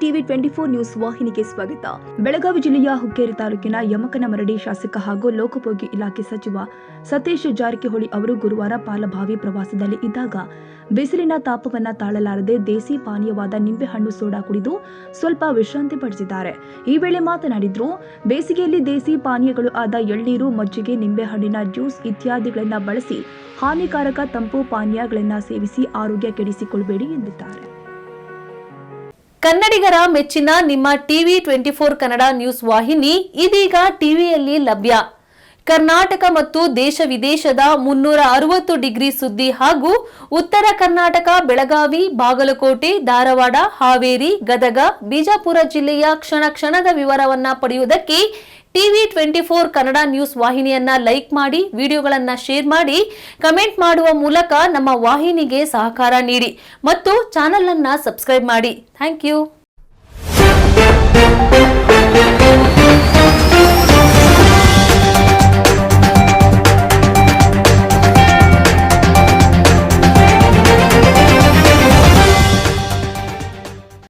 TV 24 news ವಾಹಿನಿಗೆ ಸ್ವಾಗತ. ಬೆಳಗಾವಿ ಜಿಲ್ಲೆಯ ಹುಕ್ಕೇರಿ ತಾಲೂಕಿನ ಯಮಕನಮರಡಿ ಶಾಸಕ ಹಾಗೂ ಲೋಕೋಪಯೋಗಿ ಇಲಾಖೆ ಸಚಿವ ಸತೀಶ್ ಜಾರಕಿಹೊಳಿ ಅವರು ಗುರುವಾರ ಪಾಲಭಾವಿ ಪ್ರವಾಸದಲ್ಲಿ ಇದ್ದಾಗ ಬಿಸಿಲಿನ ತಾಪವನ್ನ ತಾಳಲಾರದೆ ದೇಸಿ ಪಾನೀಯವಾದ ನಿಂಬೆಹಣ್ಣು ಸೋಡಾ ಕುಡಿದು ಸ್ವಲ್ಪ ವಿಶ್ರಾಂತಿ ಪಡೆದಿದ್ದಾರೆ. ಈ ವೇಳೆ ಮಾತನಾಡಿದ್ರು, ಬೇಸಿಗೆಯಲ್ಲಿ ದೇಸಿ ಪಾನೀಯಗಳು ಆದ ಎಳ್ನೀರು, ಮಜ್ಜಿಗೆ, ನಿಂಬೆಹಣ್ಣಿನ ಜ್ಯೂಸ್ ಇತ್ಯಾದಿಗಳನ್ನ ಬಳಸಿ ಹಾನಿಕಾರಕ ತಂಪು ಪಾನೀಯಗಳನ್ನ ಸೇವಿಸಿ ಆರೋಗ್ಯ ಕೆಡಿಸಿಕೊಳ್ಳಬೇಡಿ ಎಂದಿದ್ದಾರೆ. ಕನ್ನಡಿಗರ ಮೆಚ್ಚಿನ ನಿಮ್ಮ ಟಿವಿ 24 ಕನ್ನಡ ನ್ಯೂಸ್ ವಾಹಿನಿ ಇದೀಗ ಟಿವಿಯಲ್ಲಿ ಲಭ್ಯ. ಕರ್ನಾಟಕ ಮತ್ತು ದೇಶ ವಿದೇಶದ 360 ಡಿಗ್ರಿ ಸುದ್ದಿ ಹಾಗೂ ಉತ್ತರ ಕರ್ನಾಟಕ, ಬೆಳಗಾವಿ, ಬಾಗಲಕೋಟೆ, ಧಾರವಾಡ, ಹಾವೇರಿ, ಗದಗ, ಬಿಜಾಪುರ ಜಿಲ್ಲೆಯ ಕ್ಷಣ ಕ್ಷಣದ ವಿವರವನ್ನ ಪಡೆಯುವುದಕ್ಕೆ ಟಿವಿ 24 ಕನ್ನಡ ನ್ಯೂಸ್ ವಾಹಿನಿಯನ್ನ ಲೈಕ್ ಮಾಡಿ, ವಿಡಿಯೋಗಳನ್ನ ಶೇರ್ ಮಾಡಿ, ಕಮೆಂಟ್ ಮಾಡುವ ಮೂಲಕ ನಮ್ಮ ವಾಹಿನಿಗೆ ಸಹಕಾರ ನೀಡಿ ಮತ್ತು ಚಾನೆಲ್ ಅನ್ನ ಸಬ್ಸ್ಕ್ರೈಬ್ ಮಾಡಿ. Thank you.